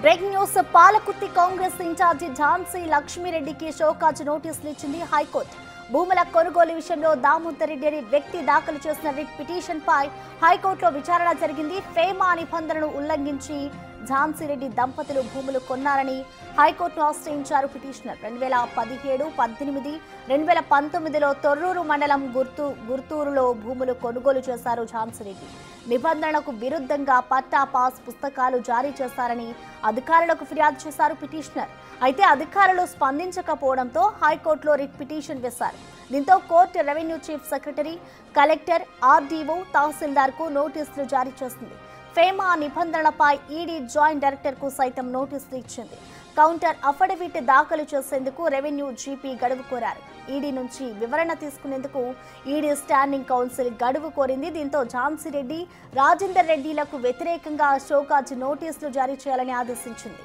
Breaking news Palakurthi Congress in charge Jhansi లక్ష్మీరెడ్డికి show cause నోటీసులు ఇచ్చింది హైకోర్టు. భూముల కొనుగోలు విషయంలో దామోదర్ రెడ్డి అనే వ్యక్తి దాఖలు చేసిన రిట్ పిటిషన్ పై హైకోర్టులో విచారణ జరిగింది. ఫేమా నిబంధనలను ఉల్లంఘించి ఝాన్సీ రెడ్డి దంపతులు భూములు కొన్నారని హైకోర్టును ఆశ్రయించారు పిటిషనర్. 2017, 18, 2019లో తొర్రూరు మండలం గుర్తూరులో భూములు కొనుగోలు చేశారు ఝాన్సీ రెడ్డి. నిబంధనలకు విరుద్ధంగా పట్టా పాస్ పుస్తకాలు జారీ చేశారని అధికారులకు ఫిర్యాదు చేశారు పిటిషనర్. అయితే అధికారులు స్పందించకపోవడంతో హైకోర్టులో రిట్ పిటిషన్ వేశారు. దీంతో court revenue chief secretary, collector, RDO, తహసీల్దార్కు నోటీసులు జారీ చేసింది. ఫేమా నిబంధనలపై ఈడీ జాయింట్ డైరెక్టర్కు సైతం నోటీసులు ఇచ్చింది. కౌంటర్ అఫిడవిట్ దాఖలు చేసేందుకు రెవెన్యూ జీపీ గడువు కోరారు. ఈడీ నుంచి వివరణ తీసుకునేందుకు ఈడీ స్టాండింగ్ కౌన్సిల్ గడువు కోరింది. దీంతో ఝాన్సీ రెడ్డి, రాజేందర్ రెడ్డిలకు వ్యతిరేకంగా షోకాజ్ నోటీసులు జారీ చేయాలని ఆదేశించింది.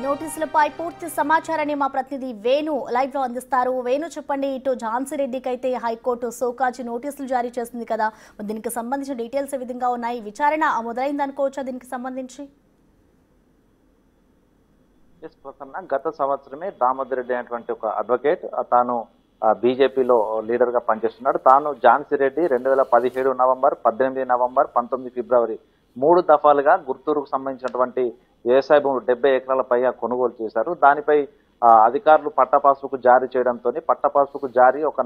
నోటీసులపై పూర్తి సమాచారాన్ని మా ప్రతినిధి వేణు లైవ్ లో అందిస్తారు. వేణు, చెప్పండి. ఇటు ఝాన్సీ రెడ్డికి అయితే హైకోర్టు షోకాజ్ నోటీసులు జారీ చేసింది కదా, దీనికి సంబంధించిన డీటెయిల్స్ ఏ విధంగా ఉన్నాయి? విచారణ మొదలైంది అనుకోవచ్చా దీనికి సంబంధించి? గత సంవత్సరమే దామోదర్ రెడ్డి అనేటువంటి ఒక అడ్వకేట్, తాను బీజేపీలో లీడర్ గా పనిచేస్తున్నాడు. తాను ఝాన్సీ రెడ్డి 2017 నవంబర్, 18 నవంబర్, 19 ఫిబ్రవరి 3 దఫాలుగా గుర్తూరుకు సంబంధించినటువంటి వ్యవసాయ భూములు 70 ఎకరాల పైగా కొనుగోలు చేశారు. దానిపై అధికారులు పట్టా పాస్బుక్ జారీ చేయడంతో పట్టా పాస్బుక్ జారీ ఒక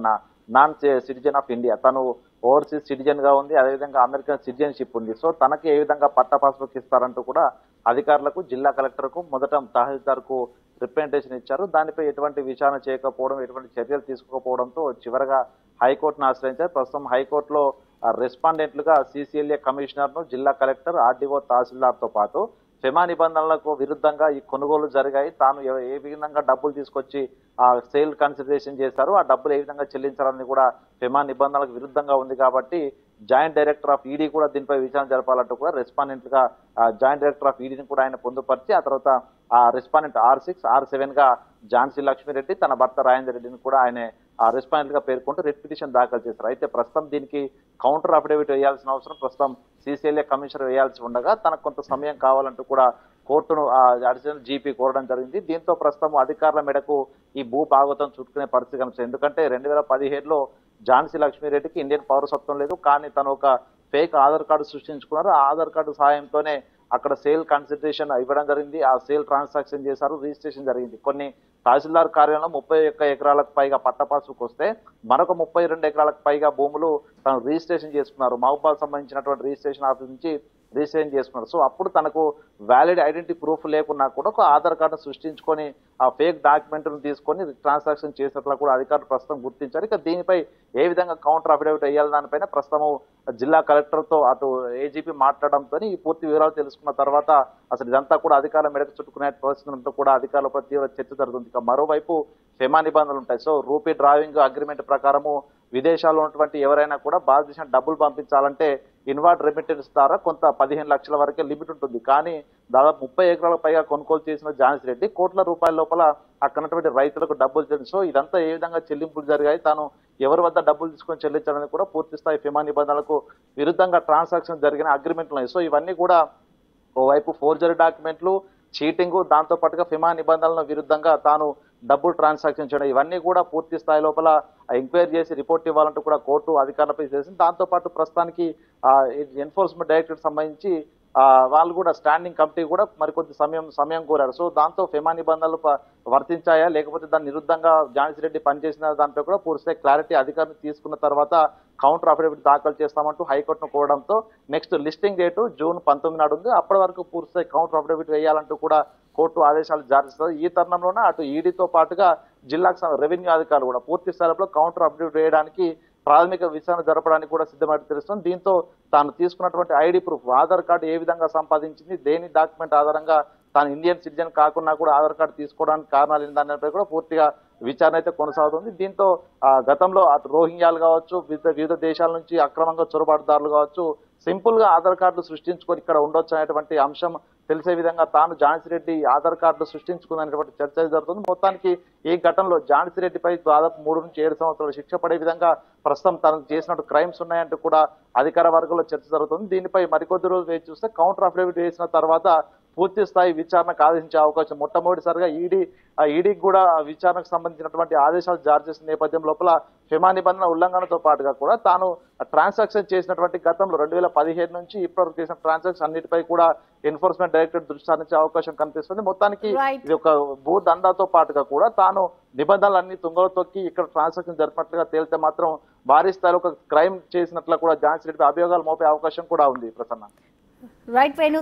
నాన్ సిటిజన్ ఆఫ్ ఇండియా, తను ఓవర్సీస్ సిటిజన్ గా ఉంది, అదేవిధంగా అమెరికన్ సిటిజన్షిప్ ఉంది. సో తనకి ఏ విధంగా పట్టా పాస్బుక్ ఇస్తారంటూ కూడా అధికారులకు, జిల్లా కలెక్టర్కు, మొదట తహసీల్దార్కు రిప్రజెంటేషన్ ఇచ్చారు. దానిపై ఎటువంటి విచారణ చేయకపోవడం, ఎటువంటి చర్యలు తీసుకోకపోవడంతో చివరగా హైకోర్టును ఆశ్రయించారు. ప్రస్తుతం హైకోర్టులో రెస్పాండెంట్లుగా సిసిఎల్ఏ కమిషనర్ ను, జిల్లా కలెక్టర్, ఆర్డీఓ, తహసీల్దార్ తో పాటు ఫెమా నిబంధనలకు విరుద్ధంగా ఈ కొనుగోలు జరిగాయి, తాను ఏ విధంగా డబ్బులు తీసుకొచ్చి ఆ సేల్ కన్సిడరేషన్ చేశారు, ఆ డబ్బులు ఏ విధంగా చెల్లించాలని కూడా ఫెమా నిబంధనలకు విరుద్ధంగా ఉంది కాబట్టి జాయింట్ డైరెక్టర్ ఆఫ్ ఈడీ కూడా దీనిపై విచారణ జరపాలంటూ కూడా రెస్పాండెంట్ గా జాయింట్ డైరెక్టర్ ఆఫ్ ఈడీని కూడా ఆయన పొందుపరిచి ఆ తర్వాత ఆ రెస్పాండెంట్ R6, R7 గా ఝాన్సీ లక్ష్మీరెడ్డి, తన భర్త రాజేందర్ రెడ్డిని కూడా ఆయన రెస్పాండెంట్ గా పేర్కొంటూ రిట్ పిటిషన్ దాఖలు చేశారు. అయితే ప్రస్తుతం దీనికి కౌంటర్ అఫిడవిట్ వేయాల్సిన అవసరం ప్రస్తుతం సిసిఎల్ఏ కమిషనర్ వేయాల్సి ఉండగా తనకు కొంత సమయం కావాలంటూ కూడా కోర్టును అడిషనల్ జీపీ కోరడం జరిగింది. దీంతో ప్రస్తుతం అధికారుల మేరకు ఈ భూ భాగవతం చుట్టుకునే పరిస్థితి కనిపిస్తుంది. ఎందుకంటే 2017లో ఝాన్సీ లక్ష్మీరెడ్డికి ఇండియన్ పౌరసత్వం లేదు, కానీ తను ఒక ఫేక్ ఆధార్ కార్డు సృష్టించుకున్నారు. ఆ ఆధార్ కార్డు సహాయంతోనే అక్కడ సేల్ కన్సిడరేషన్ ఇవ్వడం జరిగింది, ఆ సేల్ ట్రాన్సాక్షన్ చేశారు, రిజిస్ట్రేషన్ జరిగింది. కొన్ని తహసీల్దార్ కార్యాలయంలో 31 ఎకరాలకు పైగా పట్టా పాస్బుక్ వస్తే మరొక 32 ఎకరాలకు పైగా భూములు తను రిజిస్ట్రేషన్ చేసుకున్నారు. మహబూబాద్ సంబంధించినటువంటి రిజిస్ట్రేషన్ ఆఫీస్ నుంచి రిజిస్ట్రేషన్ చేసుకున్నారు. సో అప్పుడు తనకు వ్యాలిడ్ ఐడెంటిటీ ప్రూఫ్ లేకున్నా కూడా ఒక ఆధార్ కార్డు సృష్టించుకొని ఆ ఫేక్ డాక్యుమెంట్ను తీసుకొని ట్రాన్సాక్షన్ చేసినట్లు కూడా అధికారులు ప్రస్తుతం గుర్తించారు. ఇక దీనిపై ఏ విధంగా కౌంటర్ అఫిడవిట్ వేయాలి దానిపైన ప్రస్తుతం జిల్లా కలెక్టర్తో అటు ఏజీపీ మాట్లాడడంతో ఈ పూర్తి వివరాలు తెలుసుకున్న తర్వాత అసలు ఇదంతా కూడా అధికారుల మేరకు చుట్టుకునే పరిస్థితులతో కూడా అధికారులపై తీవ్ర చర్చ జరుగుతుంది. ఇక మరోవైపు ఫెమా నిబంధనలు ఉంటాయి. సో రూపీ డ్రావింగ్ అగ్రిమెంట్ ప్రకారము విదేశాల్లో ఉన్నటువంటి ఎవరైనా కూడా భారతదేశం డబ్బులు పంపించాలంటే ఇన్వార్డ్ రెమిటెన్స్ ద్వారా కొంత 15 లక్షల వరకే లిమిట్ ఉంటుంది. కానీ దాదాపు 30 ఎకరాల పైగా కొనుగోలు చేసిన ఝాన్సీ రెడ్డి కోట్ల రూపాయల లోపల అక్కడటువంటి రైతులకు డబ్బులు చెల్లించి, సో ఇదంతా ఏ విధంగా చెల్లింపులు జరిగాయి, తాను ఎవరి వద్ద డబ్బులు తీసుకొని చెల్లించాలని కూడా పూర్తి స్థాయి ఫెమా నిబంధనలకు విరుద్ధంగా ట్రాన్సాక్షన్ జరిగిన అగ్రిమెంట్లు ఉన్నాయి. సో ఇవన్నీ కూడా ఓవైపు ఫోర్జరీ డాక్యుమెంట్లు, చీటింగ్, దాంతో పాటుగా ఫెమా నిబంధనలకు విరుద్ధంగా తాను డబ్బులు ట్రాన్సాక్షన్ చేయడం, ఇవన్నీ కూడా పూర్తి స్థాయి లోపల ఎంక్వైరీ చేసి రిపోర్ట్ ఇవ్వాలంటూ కూడా కోర్టు అధికారులపై చేసింది. దాంతో పాటు ప్రస్తుతానికి ఎన్ఫోర్స్మెంట్ డైరెక్టరేట్ సంబంధించి వాళ్ళు కూడా స్టాండింగ్ కమిటీ కూడా మరికొద్ది సమయం కోరారు. సో దాంతో ఫెమా నిబంధనలు వర్తించాయా లేకపోతే దాని విరుద్ధంగా ఝాన్సీ రెడ్డి పనిచేసిన దానిపై కూడా పూర్తి క్లారిటీ అధికారులు తీసుకున్న తర్వాత కౌంటర్ అఫిడవిట్ దాఖలు చేస్తామంటూ హైకోర్టును కోరడంతో నెక్స్ట్ లిస్టింగ్ డేటు జూన్ 19 నాడు ఉంది. అప్పటి వరకు పూర్తి కౌంటర్ అఫిడవిట్ వేయాలంటూ కూడా కోర్టు ఆదేశాలు జారీ చేస్తారు. ఈ తరుణంలోనే అటు ఈడీతో పాటుగా జిల్లాకు రెవెన్యూ అధికారులు కూడా పూర్తి స్థాయిలో కౌంటర్ అప్డేట్ వేయడానికి ప్రాథమిక విచారణ జరపడానికి కూడా సిద్ధమైనట్టు తెలుస్తుంది. దీంతో తాను తీసుకున్నటువంటి ఐడి ప్రూఫ్ ఆధార్ కార్డు ఏ విధంగా సంపాదించింది, దేని డాక్యుమెంట్ ఆధారంగా తాను ఇండియన్ సిటిజన్ కాకుండా కూడా ఆధార్ కార్డు తీసుకోవడానికి కారణాలు ఏంటనేపై కూడా పూర్తిగా విచారణ అయితే కొనసాగుతుంది. దీంతో గతంలో అటు రోహింగ్యాలు కావచ్చు, వివిధ దేశాల నుంచి అక్రమంగా చొరబాటుదారులు కావచ్చు సింపుల్ గా ఆధార్ కార్డులు సృష్టించుకొని ఇక్కడ ఉండొచ్చు అనేటువంటి అంశం తెలిసే విధంగా తాను ఝాన్సీ రెడ్డి ఆధార్ కార్డులు సృష్టించుకున్నటువంటి చర్చ జరుగుతుంది. మొత్తానికి ఈ ఘటనలో ఝాన్సీ రెడ్డిపై దాదాపు 3 నుంచి 7 సంవత్సరాలు శిక్ష పడే విధంగా ప్రస్తుతం తనకు చేసినట్టు క్రైమ్స్ ఉన్నాయంటూ కూడా అధికార వర్గంలో చర్చ జరుగుతుంది. దీనిపై మరికొద్ది రోజులు వేచి చూస్తే కౌంటర్ అఫిడవిట్ వేసిన తర్వాత పూర్తి స్థాయి విచారణకు ఆదేశించే అవకాశం మొట్టమొదటిసారిగా ఈడీకి కూడా విచారణకు సంబంధించినటువంటి ఆదేశాలు జారీ చేసిన నేపథ్యం లోపల ఫెమా నిబంధన ఉల్లంఘనతో పాటుగా కూడా తాను ట్రాన్సాక్షన్ చేసినటువంటి గతంలో 2015 నుంచి ఇప్పటివరకు చేసిన ట్రాన్సాక్షన్ అన్నిటిపై కూడా ఎన్ఫోర్స్మెంట్ డైరెక్టరేట్ దృష్టి సారించే అవకాశం కనిపిస్తుంది. మొత్తానికి ఇది ఒక భూ దందాతో పాటుగా కూడా తాను నిబంధనలన్నీ తుంగలో తొక్కి ఇక్కడ ట్రాన్సాక్షన్ జరిపినట్లుగా తేలితే మాత్రం భారీ స్థాయిలో ఒక క్రైమ్ చేసినట్లు కూడా ఝాన్సీ రెడ్డి అభియోగాలు మోపే అవకాశం కూడా ఉంది. ప్రసన్న. రైట్ వేణు.